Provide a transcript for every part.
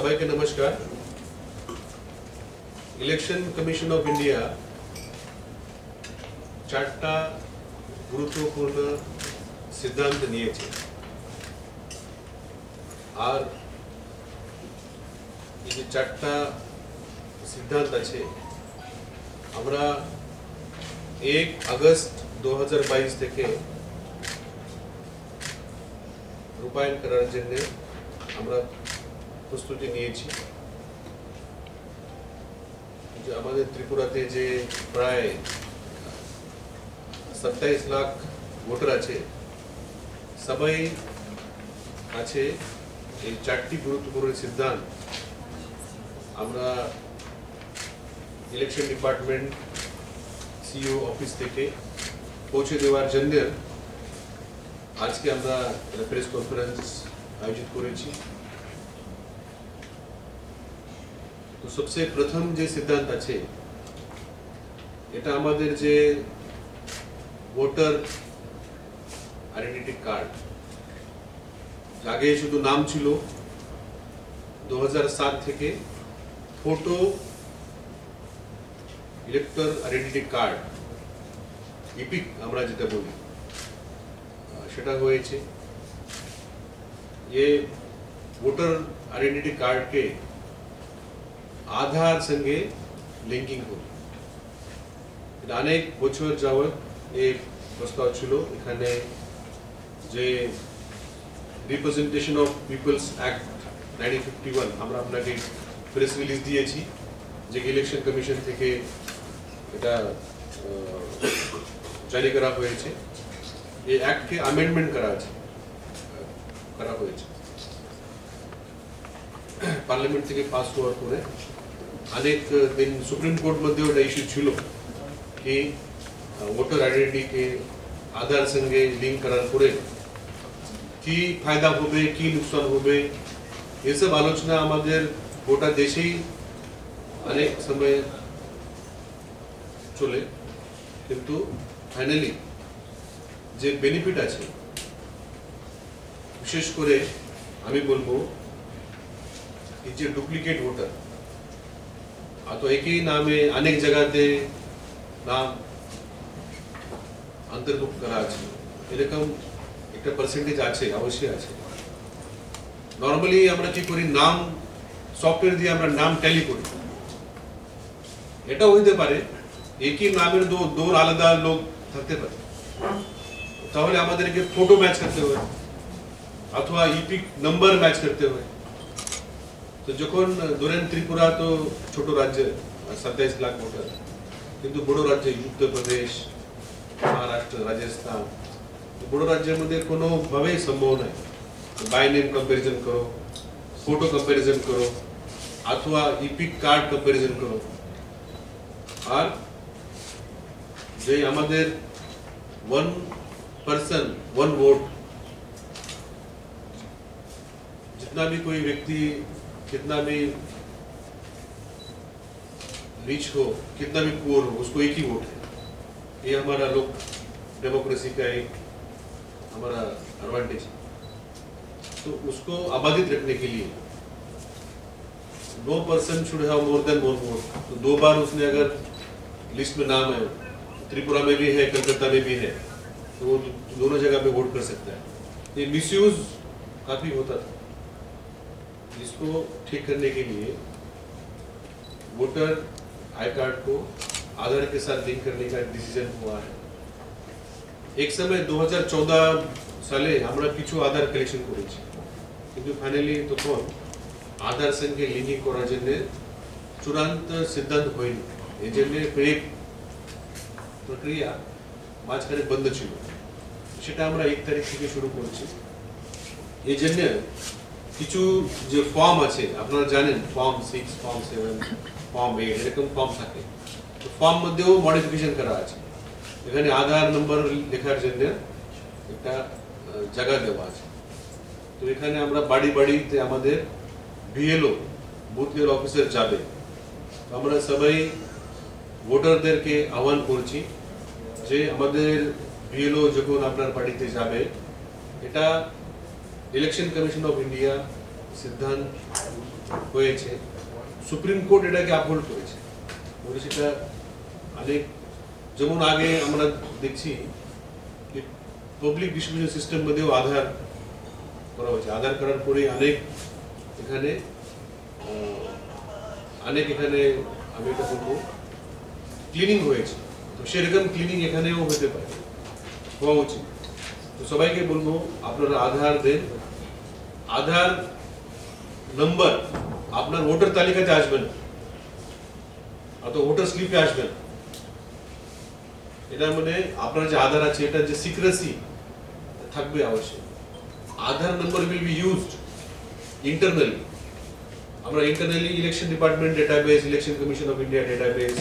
सबाई के नमस्कार। इलेक्शन कमिशन ऑफ इंडिया चार्टा गुरुत्वपूर्ण सिद्धांत निয়েছে আর এই যে চারটা সিদ্ধান্ত আছে আমরা 1 আগস্ট 2022 থেকে রূপায়ণ করার জন্য আমরা প্রস্তুতি নিয়েছি। যে আমাদের ত্রিপুরাতে যে প্রায় 27 লাখ ভোটার আছে সবাই আছে এই চারটি গুরুত্বপূর্ণ সিদ্ধান্ত আমরা ইলেকশন ডিপার্টমেন্ট সিইও অফিস থেকে পৌঁছে দেওয়ার জন্য আজকে আমরা প্রেস কনফারেন্স आयोजित করেছি। তো সবচেয়ে প্রথম যে সিদ্ধান্ত আছে এটা আমাদের যে ভোটার আইডেন্টিটি কার্ড আগে শুধু নাম ছিল 2007 থেকে photo elector identity card epic আমরা যেটা বলি সেটা হয়েছে। ये वोटर आइडेंटिटी कार्ड के आधार संगे लिंकिंग हो अनेक বছর যাবত एक প্রস্তাব ছিল এখানে যে রিপ্রেজেন্টেশন অফ পিপলস অ্যাক্ট 1951 আমরা আপনাকে প্রেস রিলিজ দিয়েছি যে ইলেকশন কমিশন থেকে এটা জারি করা হয়েছে। এই অ্যাক্ট কে অ্যামেন্ডমেন্ট করা হয়েছে পার্লামেন্ট থেকে পাস হওয়ার পরে অনেক দিন সুপ্রিম কোর্ট মধ্যে ওটা ইস্যু ছিল কি ভোটার আইডেন্টিটি কে আধার সঙ্গে লিঙ্ক করার পরে কি ফায়দা হবে কি নুকসান হবে এসব আলোচনা আমাদের গোটা দেশেই অনেক সময় চলে, কিন্তু ফাইনালি যে বেনিফিট আছে विशेष করে আমি বলবো এই যে ডুপ্লিকেট ভোটার তো একই নামে অনেক জায়গাতে নাম অন্তর্ভুক্ত করা আছে এরকম একটা পার্সেন্টেজ আছে অবশ্যই আছে। নরমালি আমরা কি করি নাম সফটওয়্যার দিয়ে আমরা নাম ট্যালি করি, এটা হইতে পারে একই নামের দো আলাদা লোক থাকতে পারে তাহলে আমাদেরকে ফটো ম্যাচ করতে হবে अथवा इपिक नंबर मैच करते हुए तो যখন ধরেন ত্রিপুরা তো ছোট রাজ্য 27 লাখ ভোটার কিন্তু বড় রাজ্য উত্তর প্রদেশ মহারাষ্ট্র রাজস্থান বড় রাজ্যের মধ্যে কোনো ভাবেই সম্ভব নয় বাই নেম কম্পারিজন করো ফটো কম্পারিজন করো अथवा ইপিক কার্ড কম্পারিজন করো। আর যে আমাদের 1 person 1 ভোট जितना भी कोई व्यक्ति कितना भी रिच हो कितना भी पुअर हो उसको एक ही वोट है। ये हमारा लोक डेमोक्रेसी का एक हमारा एडवांटेज है। तो उसको आबादित रखने के लिए no person should have more than 1 vote. तो 2 बार उसने अगर लिस्ट में नाम है त्रिपुरा में भी है कलकत्ता में भी है तो वो दोनों जगह पे वोट कर सकता है। ये मिसयूज काफी होता था, इसको ठीक करने के लिए वोटर आई कार्ड को आधार के साथ लिंक करने का डिसीजन हुआ है। एक समय 2014 साले আমরা কিছু আধার কালেকশন করেছি কিন্তু ফাইনালি তখন আধার সঙ্গে লিঙ্কিং করার জন্য চূড়ান্ত সিদ্ধান্ত হয়নি, এই জন্য এই প্রক্রিয়া মাঝখানে বন্ধ ছিল। সেটা আমরা 1 তারিখ থেকে শুরু করছি। এই জন্য কিছু যে ফর্ম আছে আপনারা জানেন ফর্ম 6 ফর্ম 7 ফর্ম 8 এরকম ফর্ম থাকে তো ফর্ম মধ্যেও মডিফিকেশন করা আছে। এখানে আধার নাম্বার লেখার জন্য একটা জায়গা দেওয়া আছে। তো এখানে আমরা বাড়ি বাড়িতে আমাদের বিএলও বুথ লেভেল অফিসার যাবে। তো আমরা সবাই ভোটারদেরকে আহ্বান করছি যে আমাদের বিএলও যখন আপনার বাড়িতে যাবে এটা ইলেকশন কমিশন অফ ইন্ডিয়া সিদ্ধান্ত হয়েছে সুপ্রিম কোর্ট এটাকে আপহোল্ড করেছে বলে সেটা অনেক যেমন আগে আমরা দেখছি পাবলিক ডিস্ট্রিবিউশন সিস্টেম মধ্যেও আধার করা হয়েছে আধার করার পরে অনেক এখানে আমি এটা বলবো ক্লিনিং হয়েছে তো সেরকম ক্লিনিং এখানেও হতে পারে হওয়া উচিত তো সবাইকে বলবো আপনারা আধার দেন আধার নম্বর আপনার ভোটার তালিকাতে আসবে না অথবা ভোটার স্লিপে আসবে না এটা মানে আপনার যে আধার আছে এটা যে সিক্রেসি থাকবে অবশ্যই আধার নম্বর উইল বি ইউজড ইন্টারনালি আমরা internally election department database election commission of India database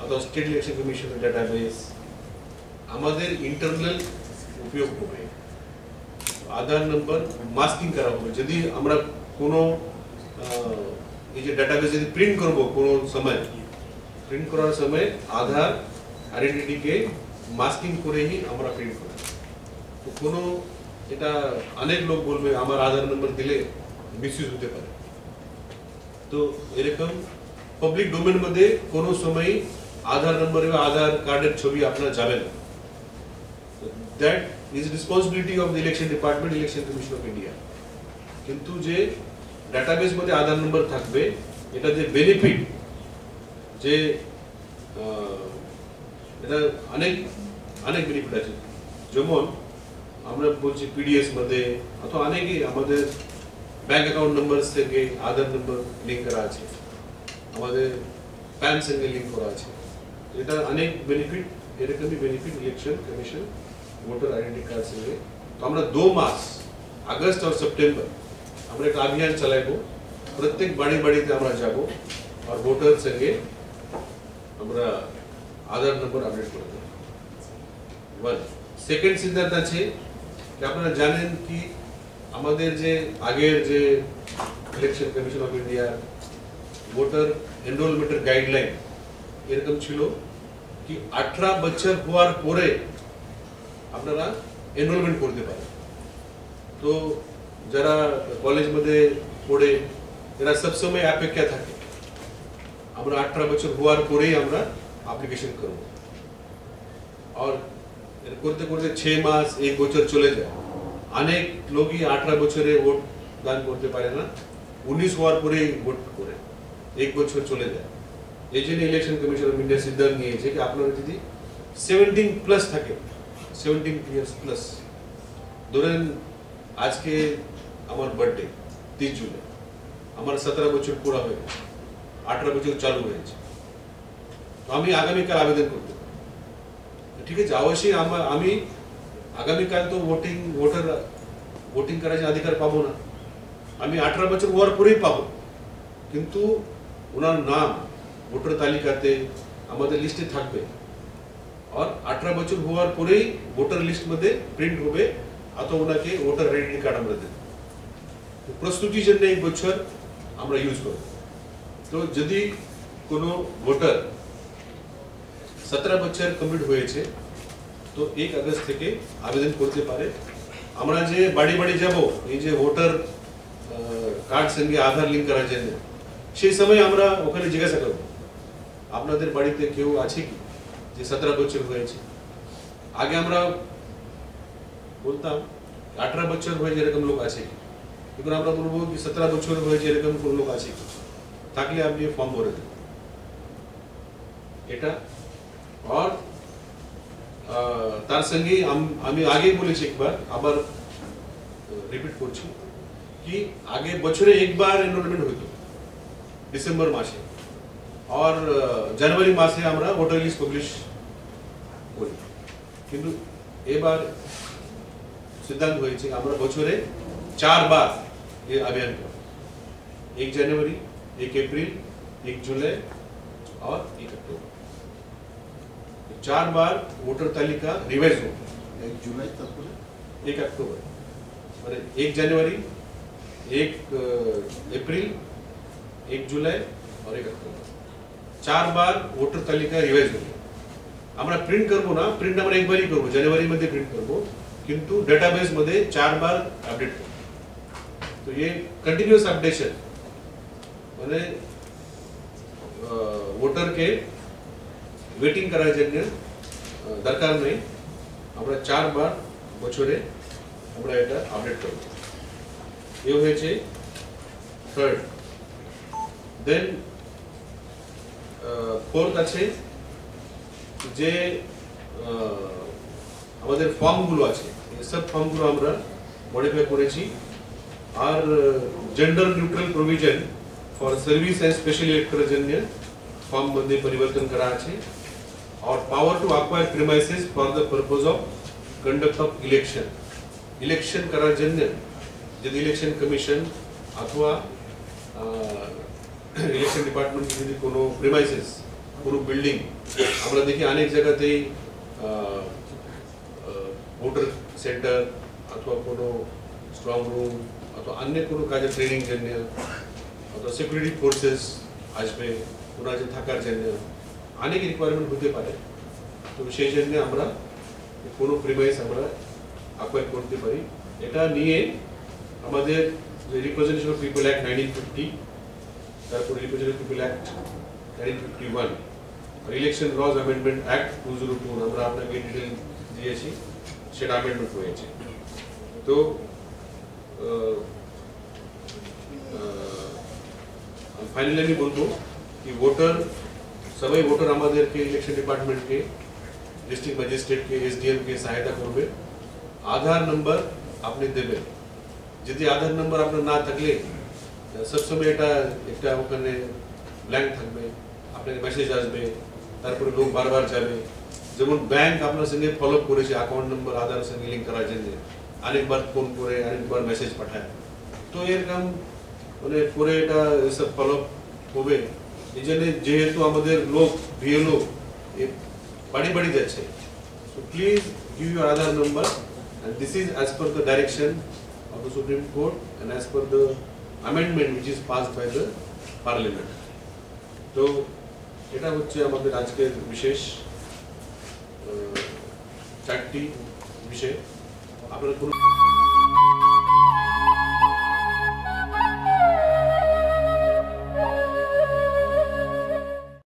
অথবা স্টেট ইলেকশন কমিশনের ডেটাবেস আমাদের ইন্টারনাল উপयोग হবে আধার নম্বর মাস্কিং করা হবে যদি আমরা কোনো এই যে ডেটাবেস যদি প্রিন্ট করব কোনো সময় প্রিন্ট করার সময় আধার আইডেন্টিটি কে মাস্কিং করে ही আমরা প্রিন্ট করব তো কোনো এটা অনেক লোক বলবে আমার আধার নম্বর দিলে মিসইউজ হতে পারে তো এরকম পাবলিক ডোমেন মধ্যে কোনো সময় আধার নম্বর বা আধার কার্ডের ছবি আপনার যাবে না that is responsibility of the election department election commission of India কিন্তু যে ডাটাবেস মধ্যে আধার নম্বর থাকবে এটা যে বেনিফিট যে এটা অনেক বেনিফিট আছে যেমন আমরা বলছি পিডিএস মধ্যে অথবা অনেকেই আমাদের ব্যাংক অ্যাকাউন্ট নম্বর থেকে আধার নম্বর লিঙ্ক করা আছে আমাদের প্যান সঙ্গে লিঙ্ক করা আছে এটা অনেক বেনিফিট এরকমই benefit election commission voter identity card সঙ্গে তো আমরা 2 মাস আগস্ট আর সেপ্টেম্বর আমরা একটা অভিযান চালাবো প্রত্যেক বাড়িতে আমরা যাব আর ভোটার সঙ্গে আমরা আধার নম্বর আপডেট করে দেব ওয়ান সেকেন্ড সিদ্ধান্ত আছে যে আপনারা জানেন কি আমাদের যে আগের যে election commission of India voter এনরোলমেন্টের গাইডলাইন এরকম ছিল কি 18 বছর হওয়ার পরে আপনারা এনরোলমেন্ট করতে পারেন তো যারা কলেজ মধ্যে পড়ে এরা সবসময় অপেক্ষা থাকে আমরা 18 বছর হওয়ার পরেই আমরা অ্যাপ্লিকেশন করব আর এর করতে করতে 6 মাস 1 বছর চলে যায় অনেক লোকই 18 বছরে ভোট দান করতে পারে না 19 হওয়ার পরেই ভোট করে 1 বছর চলে যায় এই জন্য ইলেকশন কমিশন অফ ইন্ডিয়া সিদ্ধান্ত নিয়েছে কি আপনারা যদি 17 প্লাস থাকে 17 ইয়ার্স প্লাস ধরেন আজকে আমার বার্থডে 30 জুলাই আমার 17 বছর পুরো হয়ে গেছে 18 বছর চালু হয়েছে তো আমি আগামীকাল আবেদন করতে পারি ঠিক আছে অবশ্যই আমি আগামীকাল তো ভোটিং করার অধিকার পাবো না আমি 18 বছর হওয়ার পরেই পাবো কিন্তু ওনার নাম ভোটার তালিকাতে আমাদের লিস্টে থাকবে আর 18 বছর হওয়ার পরেই ভোটার লিস্ট মধ্যে প্রিন্ট হবে অথবা ওনাকে ভোটার আইডেন্টি কার্ড আমরা দেব তো প্রস্তুতির জন্য 1 বছর আমরা ইউজ করব তো যদি কোনো ভোটার 17 বছর কমপ্লিট হয়েছে তো 1 আগস্ট থেকে আবেদন করতে পারে আমরা যে বাড়ি যাব এই যে ভোটার কার্ড সঙ্গে আধার লিংক করার জন্য সেই সময় আমরা ওখানে জিজ্ঞাসা করব আপনাদের বাড়িতে কেউ আছে কি যে 17 বছর হয়েছে আগে আমরা বলতাম 18 বছর হয়েছে এরকম লোক আছে কি এখন আমরা বলবো কি 17 বছর হয়েছে এরকম কোন লোক আছে কি থাকলে আপনি ফর্ম ভরে দেন এটা আর তার সঙ্গে আমি আগে বলেছি একবার আবার রিপিট করছি কি আগে বছরে একবার এনরোলমেন্ট হতো ডিসেম্বর মাসে আর জানুয়ারি মাসে আমরা ভোটার লিস্ট পাবলিশ করি কিন্তু এবার সিদ্ধান্ত হয়েছে আমরা বছরে 4 বার এই অভিযান করব 1 জানুয়ারি 1 এপ্রিল 1 जुलाई और 1 अक्टूबर 4 बार वोटर तालिका रिवाइज हो 1 जुलाई तक 1 अक्टूबर মানে 1 জানুয়ারি 1 এপ্রিল 1 जुलाई और 1 अक्टूबर 4 बार वोटर तालिका रिवाइज হবে আমরা প্রিন্ট করব না প্রিন্ট আমরা একবারই করব জানুয়ারি মধ্যে প্রিন্ট করব কিন্তু डेटाबेस मध्ये 4 बार अपडेट করব तो ये कंटिन्यूअस अपडेशन মানে ভোটারকে ওয়েটিং করার জন্য দরকার নেই, আমরা 4 বার বছরে আমরা এটা আপডেট করব। এই হয়েছে থার্ড। দেন ফোর্থ আছে যে আমাদের ফর্মগুলো আছে, এই সব ফর্মগুলো আমরা মডিফাই করেছি। আর gender neutral provision for service and special ইলেক্টরের জন্য ফর্ম মধ্যে পরিবর্তন করা আছে। और power to acquire premises for the purpose of conduct of election, election करार जन्य यदि इलेक्शन कमीशन अथवा इलेक्शन डिपार्टमेंट की यदि कोनो प्रीमाइसेस पूरा बिल्डिंग আমরা দেখি অনেক জায়গাতে ভোটার সেন্টার অথবা কোনো স্ট্রং রুম অথবা অন্য কোনো কাজে ট্রেনিং জন্য অথবা সিকিউরিটি ফোর্সেস আসবে, ওনাদের থাকার জন্য অনেক রিকোয়ারমেন্ট হতে পারে। তো সেই জন্য আমরা কোনো প্রিমাইস আমরা অ্যাকোয়ার করতে পারি। এটা নিয়ে আমাদের রিপ্রেজেন্টেশন অফ পিপল অ্যাক্ট 1950, তারপর রিপ্রেজেন্টেশন অফ পিপল অ্যাক্ট 1951 আর ইলেকশন লজ অ্যামেন্ডমেন্ট অ্যাক্ট 2002 আমরা আপনাকে ডিটেল দিয়েছি, সেটা অ্যামেন্ডমেন্ট হয়েছে। তো ফাইনালি আমি বলবো कि वोटर सभी वोटर हमारे के इलेक्शन डिपार्टमेंट के डिस्ट्रिक्ट मजिस्ट्रेट के एसडीएम के सहायता करबे। आधार नंबर आपने देबे, यदि आधार नंबर आपने ना থাকলে सब समय এটা ওখানে ব্ল্যাঙ্ক থাকবে, আপনাকে মেসেজ আসবে, তারপরে লোক বারবার যাবে। যেমন ব্যাংক আপনার সঙ্গে ফলো আপ করেছে অ্যাকাউন্ট নম্বর আধার সঙ্গে লিংক করার জন্য, আরেকবার ফোন করে আরেকবার মেসেজ পাঠায়। তো এরকম মানে পরে এটা সব ফলো আপ হবে। এই জন্য যেহেতু আমাদের লোক বিএলও বাড়ি যাচ্ছে, so please give your Aadhaar number and this is as per the direction of the Supreme Court and as per the amendment which is passed by the Parliament. তো এটা হচ্ছে আমাদের আজকের বিশেষ 4টি বিষয়। আপনারা